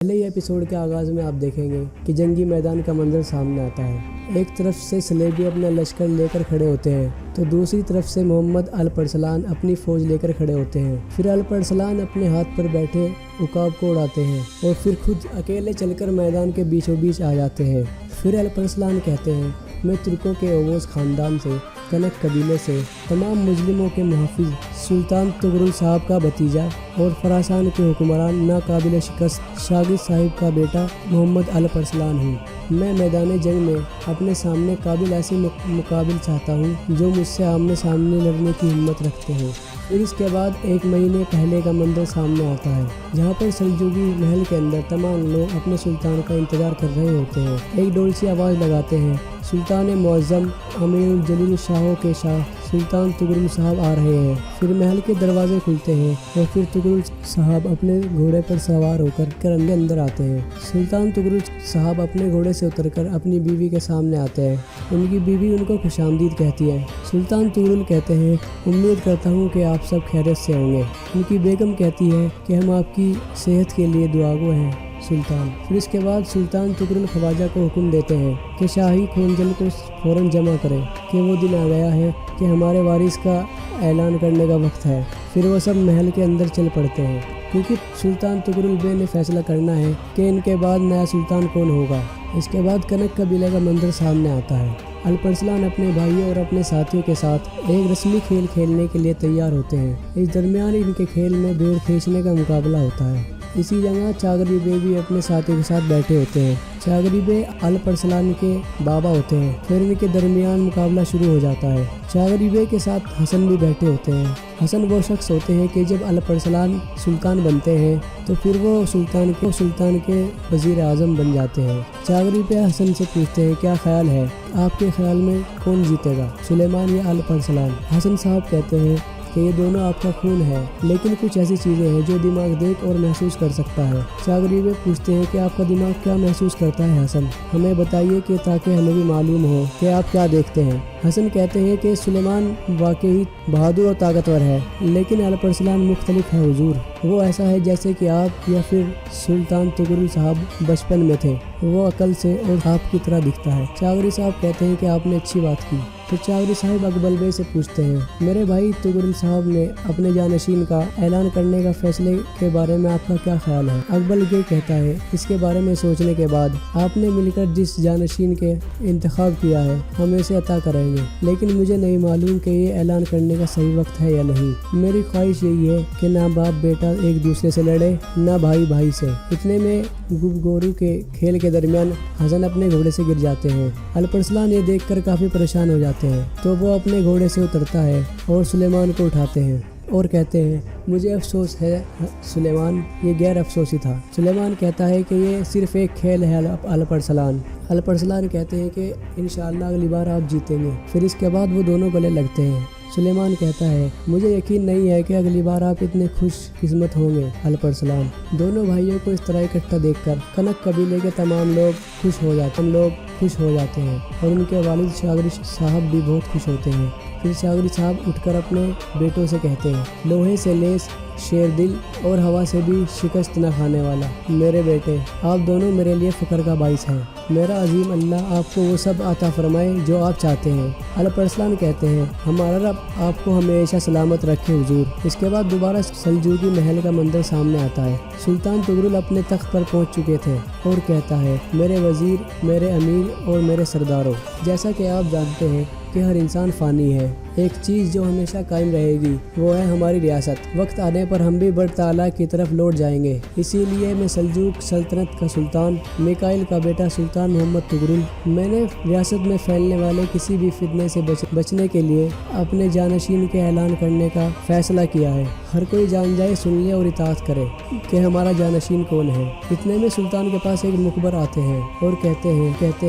پہلے ہی ایپیسوڈ کے آغاز میں آپ دیکھیں گے کہ جنگی میدان کا منظر سامنے آتا ہے۔ ایک طرف سے صلیبی اپنا لشکر لے کر کھڑے ہوتے ہیں تو دوسری طرف سے محمد الپ ارسلان اپنی فوج لے کر کھڑے ہوتے ہیں۔ پھر الپ ارسلان اپنے ہاتھ پر بیٹھے عقاب کو اڑاتے ہیں اور پھر خود اکیلے چل کر میدان کے بیچوں بیچ آ جاتے ہیں۔ پھر الپ ارسلان کہتے ہیں، میں ترکوں کے اوغوز خاندان سے، کنک قبیلے سے، تمام مظلوموں کے محافظ سلطان طغرل صاحب کا بھتیجا اور خراسان کے حکمران ناقابل شکست شاگرد صاحب کا بیٹا محمد الپ ارسلان ہوں۔ میں میدان جنگ میں اپنے سامنے قابل ایسے مقابل چاہتا ہوں جو مجھ سے آمنے سامنے لڑنے کی ہمت رکھتے ہیں۔ پھر اس کے بعد 1 مہینے پہلے کا منظر سامنے آتا ہے جہاں پر سلجوقی محل کے اندر تمام لوگ اپنے سلطان کا انتظار کر رہے ہوتے ہیں۔ ایک ڈول سی آواز لگاتے ہیں، سلطان معظم امیر الجلیل شاہوں کے شاہ سلطان طغرل صاحب آ رہے ہیں۔ پھر محل کے دروازے کھلتے ہیں اور پھر طغرل صاحب اپنے گھوڑے پر سوار ہو کر اندر آتے ہیں۔ سلطان طغرل صاحب اپنے گھوڑے سے اتر کر اپنی بیوی کے سامنے آتے ہیں۔ ان کی بیوی ان کو خوش آمدید کہتی ہے۔ سلطان طغرل کہتے ہیں، امید کرتا ہوں کہ آپ سب خیریت سے ہوں گے۔ ان کی بیگم کہتی ہے کہ ہم آپ کی صحت کے لیے دعاگو ہیں سلطان۔ پھر اس کے بعد سلطان طغرل خواجہ کو حکم دیتے ہیں کہ شاہی خونجل کو فوراً جمع کریں کہ وہ دن آ گیا ہے کہ ہمارے وارث کا اعلان کرنے کا وقت ہے۔ پھر وہ سب محل کے اندر چل پڑتے ہیں کیونکہ سلطان طغرل بے نے فیصلہ کرنا ہے کہ ان کے بعد نیا سلطان کون ہوگا۔ اس کے بعد کنک قبیلے کا منظر سامنے آتا ہے۔ الپ ارسلان اپنے بھائیوں اور اپنے ساتھیوں کے ساتھ ایک رسمی کھیل کھیلنے کے لیے تیار ہوتے ہیں۔ اس درمیان ان کے کھیل میں بھیڑ کھینچنے کا مقابلہ ہوتا ہے۔ اسی جگہ چاغری بے بھی اپنے ساتھیوں کے ساتھ بیٹھے ہوتے ہیں۔ چاغری بے الپ ارسلان کے بابا ہوتے ہیں۔ پھر ان کے درمیان مقابلہ شروع ہو جاتا ہے۔ چاغری بے کے ساتھ حسن بھی بیٹھے ہوتے ہیں۔ حسن وہ شخص ہوتے ہیں کہ جب الپ ارسلان سلطان بنتے ہیں تو پھر وہ سلطان کے وزیر اعظم بن جاتے ہیں۔ چاغری بے حسن سے پوچھتے ہیں، کیا خیال ہے، آپ کے خیال میں کون جیتے گا، سلیمان یا الپ ارسلان؟ حسن صاحب کہتے ہیں کہ یہ دونوں آپ کا خون ہے، لیکن کچھ ایسی چیزیں ہیں جو دماغ دیکھ اور محسوس کر سکتا ہے۔ چاغری بے پوچھتے ہیں کہ آپ کا دماغ کیا محسوس کرتا ہے حسن؟ ہمیں بتائیے کہ تاکہ ہمیں بھی معلوم ہو کہ آپ کیا دیکھتے ہیں۔ حسن کہتے ہیں کہ سلیمان واقعی بہادر اور طاقتور ہے، لیکن الپ ارسلان مختلف ہے حضور۔ وہ ایسا ہے جیسے کہ آپ یا پھر سلطان طغرل صاحب بچپن میں تھے۔ وہ عقل سے اور آپ کی طرح دکھتا ہے۔ چاغری صاحب کہتے ہیں کہ آپ نے اچھی بات کی۔ تو چاغری صاحب اکبل بے سے پوچھتے ہیں، میرے بھائی طغرل صاحب نے اپنے جانشین کا اعلان کرنے کا فیصلے کے بارے میں آپ کا کیا خیال ہے؟ اکبل بے کہتا ہے، اس کے بارے میں سوچنے کے بعد آپ نے مل کر جس جانشین کے انتخاب کیا ہے ہم اسے عطا کریں گے، لیکن مجھے نہیں معلوم کہ یہ اعلان کرنے کا صحیح وقت ہے یا نہیں۔ میری خواہش یہی ہے کہ نہ باپ بیٹا ایک دوسرے سے لڑے، نہ بھائی بھائی سے۔ اتنے میں گفتگو کے کھیل کے درمیان حسن اپنے گھوڑے سے گر جاتے ہیں۔ الپ ارسلان یہ دیکھ کر کافی پریشان ہو جاتے ہیں تو وہ اپنے گھوڑے سے اترتا ہے اور سلیمان کو اٹھاتے ہیں اور کہتے ہیں، مجھے افسوس ہے سلیمان، یہ غیر افسوسی تھا۔ سلیمان کہتا ہے کہ یہ صرف ایک کھیل ہے الپ ارسلان۔ الپ ارسلان کہتے ہیں کہ انشاءاللہ اگلی بار آپ جیتیں گے۔ پھر اس کے بعد وہ دونوں گلے لگتے ہیں۔ سلیمان کہتا ہے، مجھے یقین نہیں ہے کہ اگلی بار آپ اتنے خوش قسمت ہوں گے الپ ارسلان۔ دونوں بھائیوں کو اس طرح اکٹھا دیکھ کر کنک قبیلے کے تمام لوگ خوش ہو جاتے ہیں اور ان کے والد چاغری صاحب بھی بہت خوش ہوتے ہیں۔ پھر چاغری صاحب اٹھ کر اپنے بیٹوں سے کہتے ہیں، لوہے سے لیس، شیر دل اور ہوا سے بھی شکست نہ کھانے والا میرے بیٹے، آپ دونوں میرے لیے فخر کا باعث ہیں۔ میرا عظیم اللہ آپ کو وہ سب عطا فرمائے جو آپ چاہتے ہیں۔ الپ ارسلان کہتے ہیں، ہمارا رب آپ کو ہمیشہ سلامت رکھے حضور۔ اس کے بعد دوبارہ سلجوقی محل کا منظر سامنے آتا ہے۔ سلطان طغرل اپنے تخت پر پہنچ چکے تھے اور کہتا ہے، میرے وزیر، میرے امیر اور میرے سرداروں، جیسا کہ آپ جانتے ہیں کہ ہر انسان فانی ہے، ایک چیز جو ہمیشہ قائم رہے گی وہ ہے ہماری ریاست۔ وقت آنے پر ہم بھی بڑھ تعالیٰ کی طرف لوٹ جائیں گے، اسی لیے میں سلجوق سلطنت کا سلطان میکائل کا بیٹا سلطان محمد طغرل، میں نے ریاست میں پھیلنے والے کسی بھی فتنے سے بچنے کے لیے اپنے جانشین کے اعلان کرنے کا فیصلہ کیا ہے۔ ہر کوئی جان جائے، سن لے اور اطاعت کرے کہ ہمارا جانشین کون ہے۔ اتنے میں سلطان کے پاس ایک مخبر آتے ہیں اور کہتے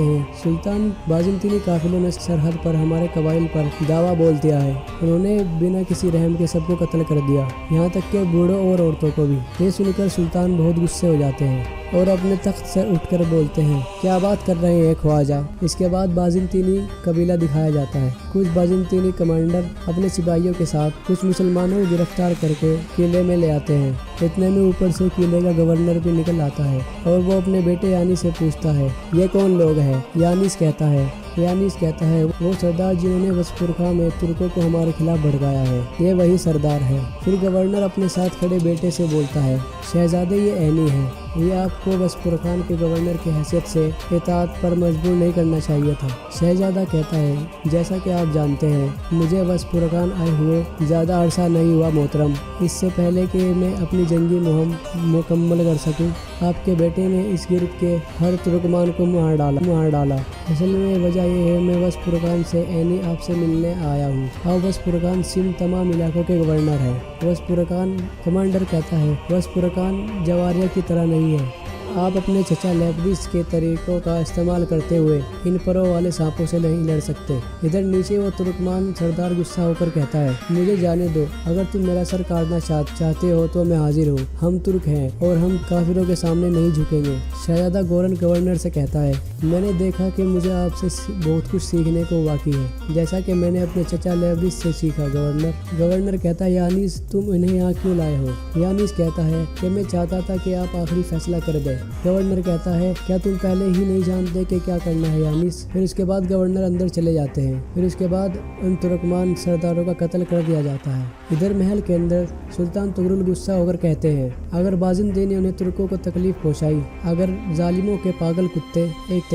ہیں سلطان بازنطینی قافلوں نے سرحد پر ہمارے قبائل پر دعویٰ بول دیا ہے، انہوں نے بنا کسی رحم کے سب کو قتل کر دیا، یہاں تک کہ بوڑھوں اور عورتوں کو بھی۔ یہ سن کر سلطان بہت غصے ہو جاتے ہیں और अपने तخت से उठकर बोलते हैं, क्या बात कर रहे हैं ख्वाजा। इसके बाद बाज़ंतीनी कबीला दिखाया जाता है। कुछ बाज़ंतीनी कमांडर अपने सिपाहियों के साथ कुछ मुसलमानों को गिरफ्तार करके किले में ले आते हैं। इतने में ऊपर से किले का गवर्नर भी निकल आता है और वो अपने बेटे यानी से पूछता है, ये कौन लोग हैं। यानीस कहता है वो सरदार जिन्होंने वसपुरखा में तुर्कों को हमारे खिलाफ भड़काया है, ये वही सरदार है। फिर गवर्नर अपने साथ खड़े बेटे से बोलता है, शहजादे ये ऐनी है, ये आपको वसपुरखान के गवर्नर की हैसियत से इताअत पर मजबूर नहीं करना चाहिए था। शहजादा कहता है, जैसा कि आप जानते हैं मुझे वसपुरखान आए हुए ज़्यादा अरसा नहीं हुआ मोहतरम। इससे पहले कि मैं अपनी जंगी मुहिम मुकम्मल कर सकूं, आपके बेटे ने इस गिरद के हर तुर्कमान को मार डाला। असल में वजह यह है, मैं वसपुरखान से ऐनी आपसे मिलने आया हूँ। अब वसपुरखान सिंध तमाम इलाकों के गवर्नर है। वसपुरखान कमांडर कहता है, वसपुरखान जवारिया की तरह नहीं है। आप अपने चचा लेब्रिस के तरीकों का इस्तेमाल करते हुए इन परों वाले सांपों से नहीं लड़ सकते। इधर नीचे वो तुर्कमान सरदार गुस्सा होकर कहता है, मुझे जाने दो, अगर तुम मेरा सर काटना चाहते हो तो मैं हाजिर हूँ। हम तुर्क हैं और हम काफिरों के सामने नहीं झुकेंगे। शहजादा गोरन गवर्नर से कहता है, मैंने देखा कि मुझे आपसे बहुत कुछ सीखने को बाकी है, जैसा कि मैंने अपने चचा लेब्रिस से सीखा। गवर्नर कहता है, यानीस तुम इन्हें यहाँ क्यों लाए हो। यानीस कहता है कि मैं चाहता था कि आप आखिरी फैसला कर दें। गवर्नर कहता है, क्या तुम पहले ही नहीं जानते कि क्या करना है यानीस। फिर उसके बाद गवर्नर अंदर चले जाते हैं। फिर उसके बाद उन तुर्कमान सरदारों का कत्ल कर दिया जाता है। इधर महल के अंदर सुल्तान तुगरुल गुस्सा होकर कहते हैं, अगर बाज़िंदीन ने उन्हें तुर्कों को तकलीफ पहुंचाई, अगर जालिमों के पागल कुत्ते एक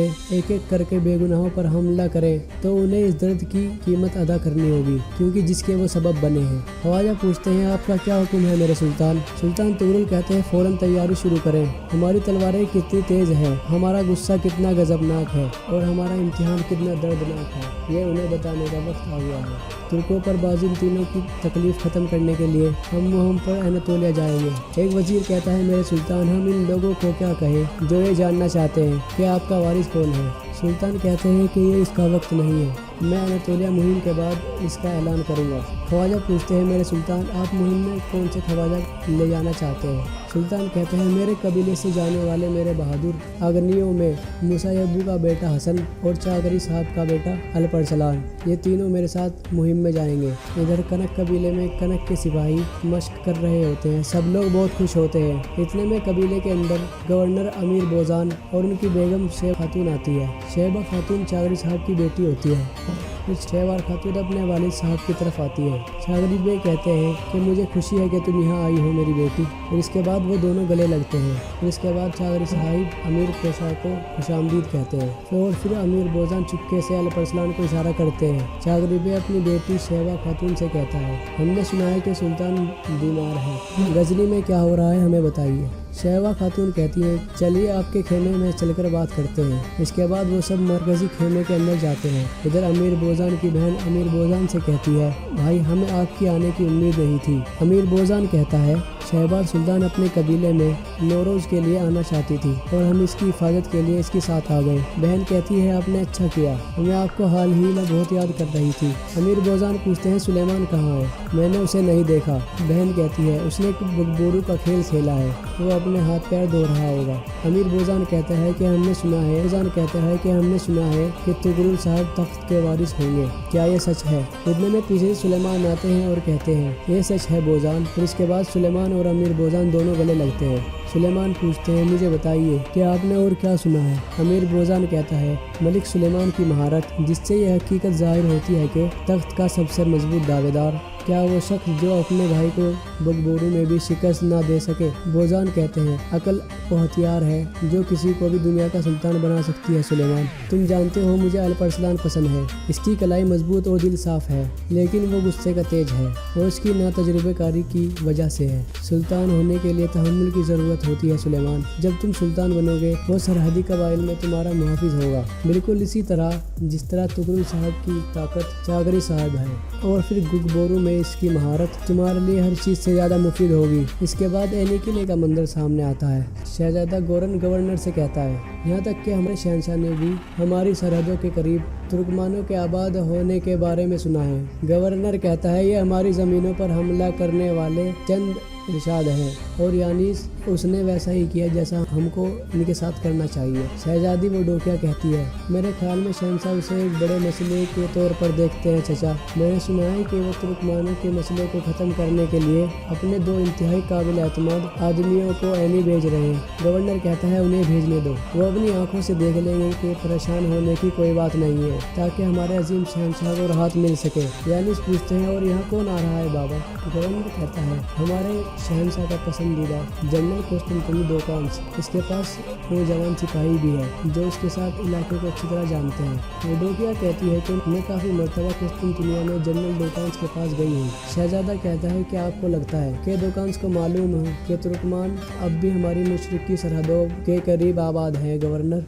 एक करके बेगुनाहों पर हमला करें तो उन्हें इस दर्द की कीमत अदा करनी होगी, क्योंकि जिसके वो सबब बने हैं। ख्वाजा पूछते हैं, आपका क्या हुक्म है मेरे सुल्तान। सुल्तान तुगरुल कहते हैं, फौरन तैयारी शुरू करें। हमारी तलवारें कितनी तेज है, हमारा गुस्सा कितना गजबनाक है और हमारा इम्तिहान कितना दर्दनाक है, ये उन्हें बताने का वक्त आ गया है। तुर्कों पर बाज़िंतीनों की तकलीफ खत्म करने के लिए हम पर अनातोलिया जाएंगे। एक वजीर कहता है, मेरे सुल्तान हम इन लोगों को क्या कहें जो ये जानना चाहते हैं कि आपका वारिस कौन है। सुल्तान कहते हैं कि ये इसका वक्त नहीं है, मैं अनातोलिया मुहिम के बाद इसका ऐलान करूंगा। ख्वाजा पूछते हैं, मेरे सुल्तान आप मुहिम में कौन से ख्वाजा ले जाना चाहते हैं। सुल्तान कहते हैं, मेरे कबीले से जाने वाले मेरे बहादुर अग्नियों में मुसायबू का बेटा हसन और चागरी साहब का बेटा अलपरसलान, ये तीनों मेरे साथ मुहिम में जाएंगे। इधर कनक कबीले में कनक के सिपाही मशक कर रहे होते हैं, सब लोग बहुत खुश होते हैं। इतने में कबीले के अंदर गवर्नर अमीर बोजान और उनकी बेगम शेब खातून आती है। शेबा खातून चागरी साहब की बेटी होती है। फिर शहवार खातून अपने वालिद साहब की तरफ आती है। चागरी बे कहते हैं कि मुझे खुशी है कि तुम यहाँ आई हो मेरी बेटी। फिर इसके बाद वो दोनों गले लगते हैं। फिर इसके बाद चागरी साहिब अमीर पेशा को खुशामदीद कहते हैं और फिर अमीर बोजान चुपके से अलपरसलान को इशारा करते हैं। चागरी बे अपनी बेटी शहवा खातून से कहता है, हमने सुना है कि सुल्तान बीमार है, गजनी में क्या हो रहा है हमें बताइए। शहवा खातून कहती है, चलिए आपके खेमे में चलकर बात करते हैं। इसके बाद वो सब मरकजी खेमे के अंदर जाते हैं। इधर अमीर बोजान की बहन अमीर बोजान से कहती है, भाई हमें आपकी आने की उम्मीद नहीं थी। अमीर बोजान कहता है, शहबाज सुल्तान अपने कबीले में नौरोज़ के लिए आना चाहती थी और हम इसकी हिफाजत के लिए इसके साथ आ गए। बहन कहती है, आपने अच्छा किया, हमें आपको हाल ही में बहुत याद कर रही थी। अमीर बोजान पूछते हैं, सुलेमान कहाँ है, मैंने उसे नहीं देखा। बहन कहती है, उसने एक बोरू का खेल खेला है, वो अपने हाथ पैर धो रहा होगा। अमीर बोजान कहता है कि हमने सुना है कि तुगरुल साहब तख्त के वारिस होंगे, क्या ये सच है। इतने में पीछे सुलेमान आते हैं और कहते हैं, ये सच है बोजान। फिर इसके बाद सुलेमान और अमीर बोजान दोनों गले लगते हैं। सुलेमान पूछते हैं, मुझे बताइए कि आपने और क्या सुना है। अमीर बोजान कहता है, मलिक सुलेमान की महारत, जिससे यह हकीकत जाहिर होती है कि तख्त का सबसे मजबूत दावेदार क्या वो शख्स जो अपने भाई को बगबोरू में भी शिकस्त ना दे सके। बोजान कहते हैं, अकल वो हथियार है जो किसी को भी दुनिया का सुल्तान बना सकती है। सुलेमान, तुम जानते हो मुझे अलपरसलान पसंद है, इसकी कलाई मजबूत और दिल साफ है, लेकिन वो गुस्से का तेज है, वो इसकी नातजुर्बेकारी की वजह से है। सुल्तान होने के लिए तहम्मुल की ज़रूरत होती है सुलेमान, जब तुम सुल्तान बनोगे वो सरहदी कबाइल में तुम्हारा मुहाफिज होगा, बिल्कुल इसी तरह जिस तरह तुगरुल साहब की ताकत चागरी साहब है, और फिर गुगबोरू में इसकी महारत तुम्हारे लिए हर चीज़ से ज़्यादा मुफीद होगी। इसके बाद ऐनी किले का मंजर सामने आता है। शहजादा गोरन गवर्नर से कहता है, यहाँ तक कि हमारे शहंशाह ने भी हमारी सरहदों के करीब तुर्कमानों के आबाद होने के बारे में सुना है। गवर्नर कहता है, ये हमारी ज़मीनों पर हमला करने वाले चंद इरशाद हैं और यानीस اس نے वैसा ही किया जैसा हमको इनके साथ करना चाहिए। शहजादी वो डोकिया कहती है, मेरे ख्याल में शहंशाह उसे एक बड़े मसले के तौर पर देखते हैं चचा। मैंने सुना है कि वो तुर्कमानों के मसले को ख़त्म करने के लिए अपने 2 इंतहाई काबिल एतमाद आदमियों को ऐनी भेज रहे हैं। गवर्नर कहता है उन्हें भेजने दो, वो अपनी आंखों से देख लेंगे कि परेशान होने की कोई बात नहीं है, ताकि हमारे अजीम शहंशाह को राहत मिल सके। यानिस पूछते हैं और यहाँ कौन आ रहा है बाबा? गवर्नर कहता है हमारे शहंशाह का पसंदीदा जनरल कुस्तुनतनी दोकान्स, इसके पास नौजवान सिपाही भी है जो उसके साथ इलाके को अच्छी तरह जानते हैं। वो डोकिया कहती है कि मैं काफ़ी मरतबा कुस्तुनतनिया में जनरल दोकान्स के पास गई हूँ। शहजादा कहता है कि आपको लगता है कि दोकान्स को मालूम हो कि तुर्कमान अब भी हमारी मशरक़ी सरहदों के करीब आबाद है गवर्नर।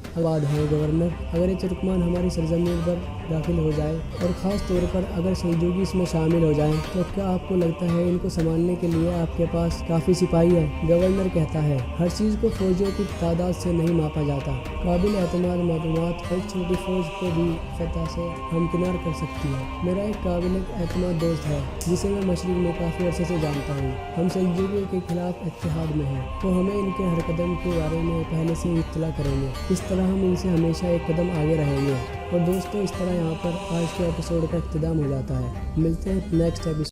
अगर ये तुर्कमान हमारी सरजमीन पर दाखिल हो जाए और ख़ास तौर पर अगर सल्जूकी इसमें शामिल हो जाए, तो क्या आपको लगता है इनको संभालने के लिए आपके पास काफ़ी सिपाही है? गवर्नर कहता है हर चीज़ को फौजियों की तादाद से नहीं मापा जाता। काबिल एतमाद मालूमात एक छोटी फौज को भी फतह से हमकिनार कर सकती है। मेरा एक काबिल एतमाद दोस्त है जिसे मैं मशरिक में काफ़ी अरसे से जानता हूँ। हम सल्जूकियों के खिलाफ इत्तेहाद में हैं, तो हमें इनके हर कदम के बारे में पहले से ही इत्तला करेंगे। इस तरह हम इनसे हमेशा एक कदम आगे रहेंगे। और दोस्तों, इस तरह यहाँ पर आज के एपिसोड का इख्तिताम हो जाता है। मिलते हैं नेक्स्ट एपिसोड।